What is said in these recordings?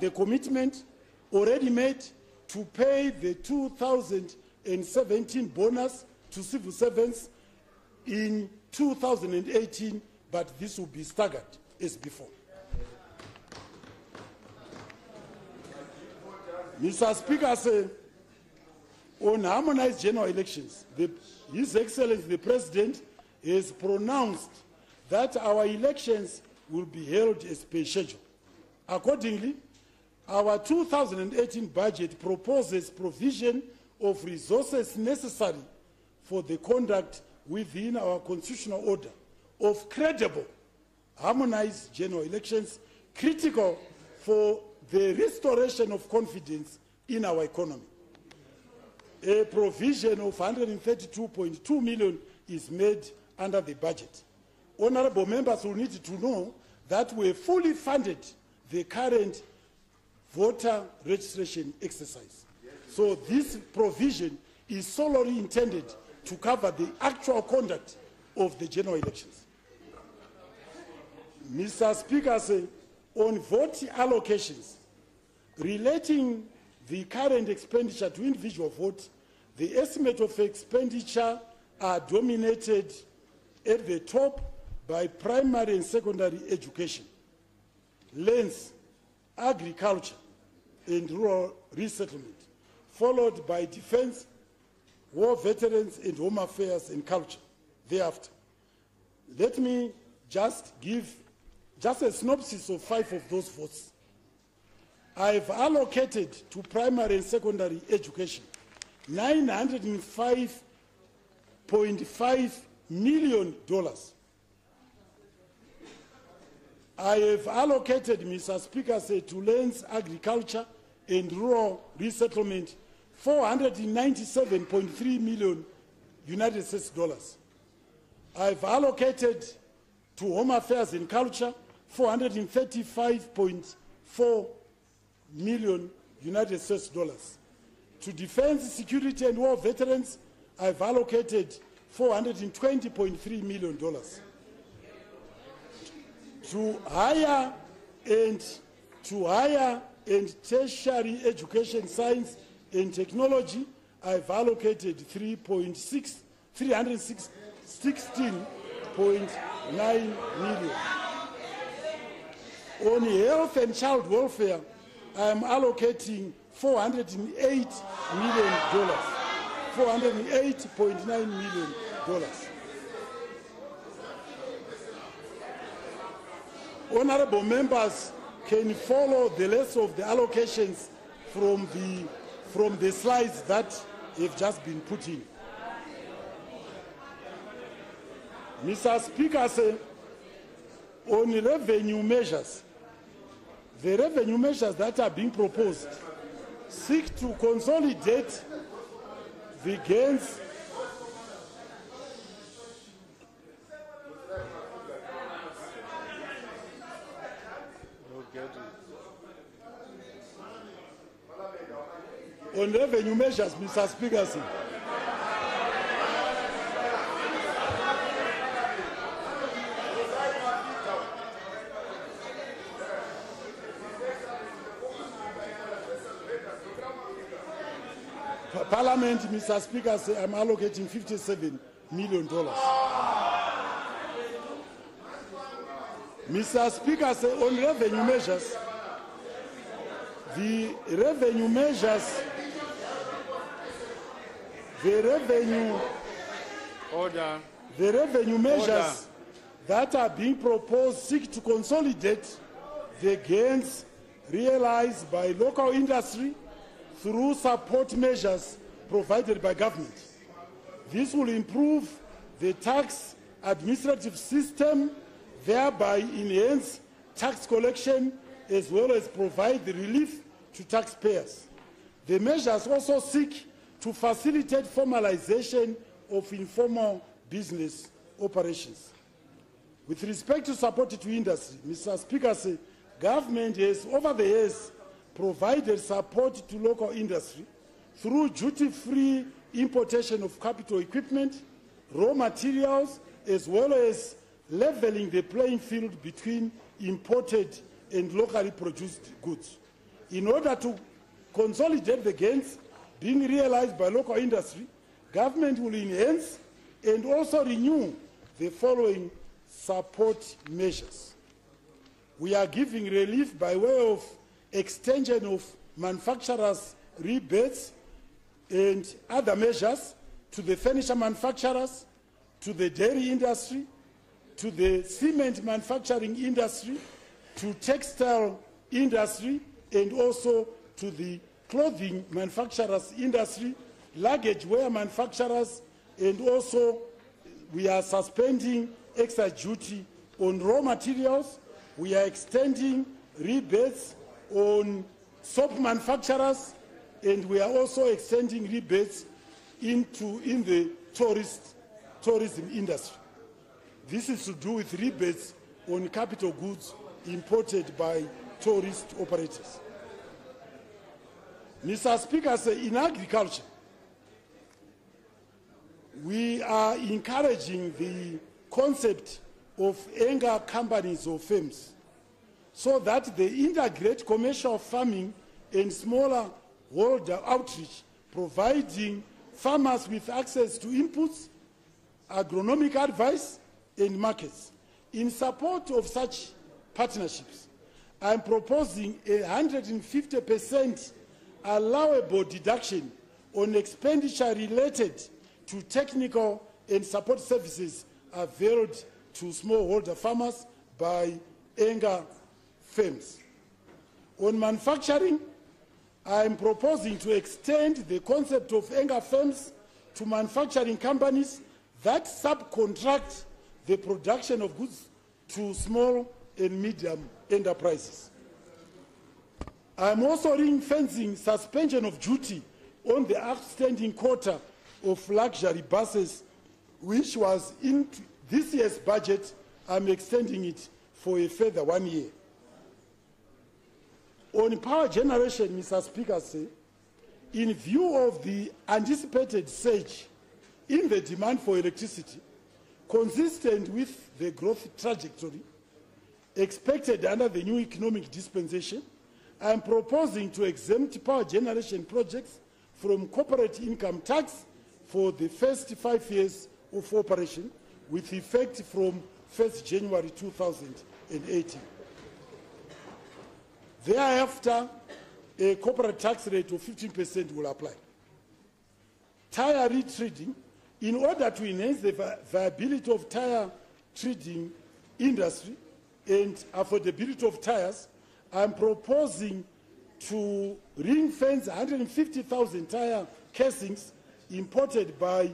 the commitment already made to pay the 2017 bonus to civil servants in 2018, but this will be staggered as before. Mr. Speaker, on harmonized general elections, His Excellency the President has pronounced that our elections will be held as per schedule. Accordingly, our 2018 budget proposes provision of resources necessary for the conduct within our constitutional order of credible, harmonized general elections, critical for the restoration of confidence in our economy. A provision of 132.2 million is made under the budget. Honorable members will need to know that we fully funded the current voter registration exercise. So this provision is solely intended to cover the actual conduct of the general elections. Mr. Speaker, on vote allocations, relating the current expenditure to individual vote, the estimate of expenditure are dominated at the top by primary and secondary education, lands, agriculture, and rural resettlement, followed by defense, war veterans, and home affairs and culture thereafter. Let me just give a synopsis of 5 of those votes. I have allocated to primary and secondary education $905.5 million. I have allocated, Mr. Speaker, to lands, agriculture, and rural resettlement $497.3 million United States dollars. I have allocated to home affairs and culture $435.4 million United States dollars. To defense, security, and war veterans, I have allocated $420.3 million. To higher and tertiary education, science, and technology, I have allocated $316.9 million. On health and child welfare, I am allocating $408 million, $408.9 million. Honorable members can follow the rest of the allocations from the slides that have just been put in. Mr. Speaker, on revenue measures, the revenue measures that are being proposed seek to consolidate the gains on revenue measures, Mr. Speaker. Parliament, Mr. Speaker, I'm allocating $57 million. Mr. Speaker, on revenue measures, the revenue measures that are being proposed seek to consolidate the gains realized by local industry through support measures provided by government. This will improve the tax administrative system, thereby enhance tax collection as well as provide the relief to taxpayers. The measures also seek to facilitate formalization of informal business operations. With respect to support to industry, Mr. Speaker, government has over the years provided support to local industry through duty-free importation of capital equipment, raw materials, as well as leveling the playing field between imported and locally produced goods. In order to consolidate the gains being realized by local industry, government will enhance and also renew the following support measures. We are giving relief by way of extension of manufacturers' rebates and other measures to the furniture manufacturers, to the dairy industry, to the cement manufacturing industry, to textile industry, and also to the clothing manufacturers industry, luggage wear manufacturers, and also we are suspending excise duty on raw materials. We are extending rebates on soap manufacturers, and we are also extending rebates in the tourism industry. This is to do with rebates on capital goods imported by tourist operators. Mr. Speaker, in agriculture, we are encouraging the concept of younger companies or firms so that they integrate commercial farming and smaller holder outreach, providing farmers with access to inputs, agronomic advice, and markets. In support of such partnerships, I am proposing a 150% allowable deduction on expenditure related to technical and support services availed to smallholder farmers by younger firms. On manufacturing, I am proposing to extend the concept of younger firms to manufacturing companies that subcontract the production of goods to small and medium enterprises. I am also ring-fencing suspension of duty on the outstanding quota of luxury buses, which was in this year's budget. I'm extending it for a further 1 year. On power generation, Mr. Speaker, in view of the anticipated surge in the demand for electricity, consistent with the growth trajectory expected under the new economic dispensation, I am proposing to exempt power generation projects from corporate income tax for the first 5 years of operation, with effect from 1st January 2018. Thereafter, a corporate tax rate of 15% will apply. Tire retreading, in order to enhance the viability of tire treating industry and affordability of tires, I am proposing to ring-fence 150,000 tire casings imported by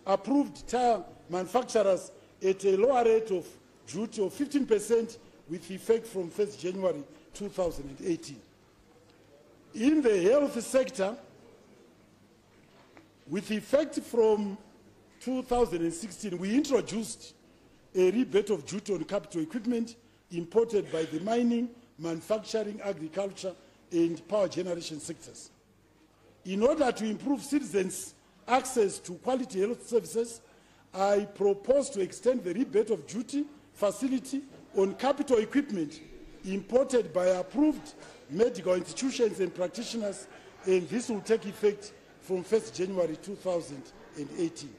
approved tire manufacturers at a lower rate of duty of 15% with effect from 1st January 2018. In the health sector, with effect from 2016, we introduced a rebate of duty on capital equipment imported by the mining, manufacturing, agriculture, and power generation sectors. In order to improve citizens' access to quality health services, I propose to extend the rebate of duty facility on capital equipment imported by approved medical institutions and practitioners, and this will take effect from 1st January 2018.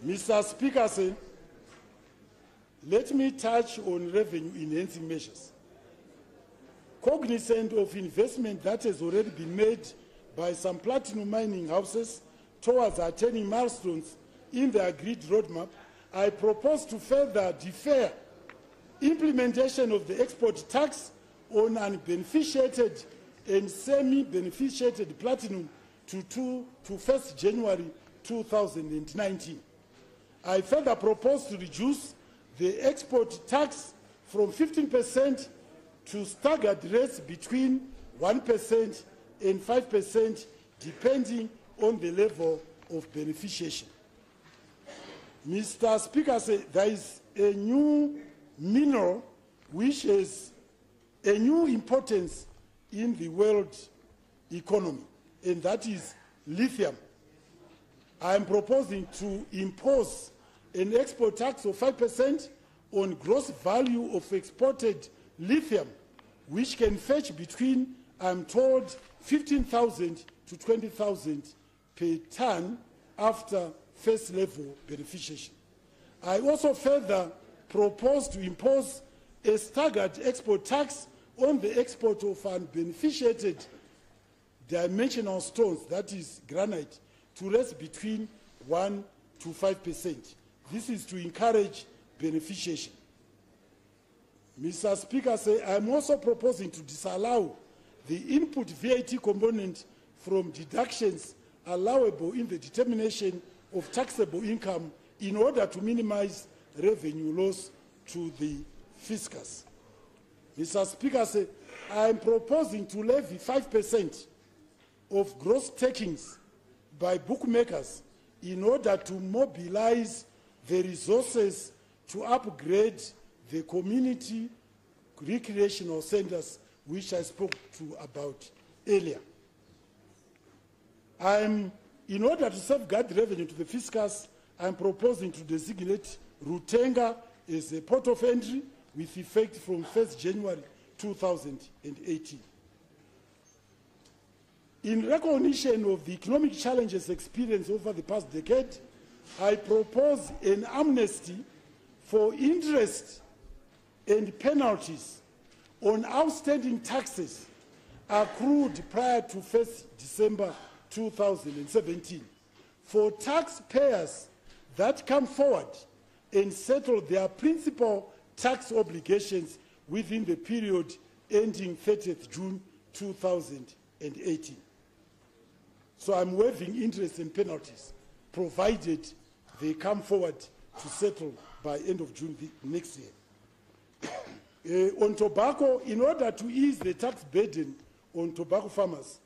Mr. Speaker, let me touch on revenue-enhancing measures. Cognizant of investment that has already been made by some platinum mining houses towards attaining milestones in the agreed roadmap, I propose to further defer implementation of the export tax on unbeneficiated and semi-beneficiated platinum to 1st January 2019. I further propose to reduce the export tax from 15% to staggered rates between 1% and 5%, depending on the level of beneficiation. Mr. Speaker, there is a new mineral which has a new importance in the world economy, and that is lithium. I am proposing to impose an export tax of 5% on gross value of exported lithium, which can fetch between, I'm told, 15,000 to 20,000 per ton after first level beneficiation. I also further propose to impose a staggered export tax on the export of unbeneficiated dimensional stones, that is granite, to rest between 1 to 5%. This is to encourage beneficiation. Mr. Speaker, I'm also proposing to disallow the input VAT component from deductions allowable in the determination of taxable income in order to minimize revenue loss to the fiscus. Mr. Speaker, I am proposing to levy 5% of gross takings by bookmakers in order to mobilize the resources to upgrade the community recreational centers, which I spoke to about earlier. In order to safeguard revenue to the fiscus, I'm proposing to designate Rutenga as a port of entry with effect from 1st January 2018. In recognition of the economic challenges experienced over the past decade, I propose an amnesty for interest and penalties on outstanding taxes accrued prior to 1st December 2017 for taxpayers that come forward and settle their principal tax obligations within the period ending 30th June 2018. So I'm waiving interest and penalties, provided they come forward to settle by end of June next year. On tobacco, in order to ease the tax burden on tobacco farmers,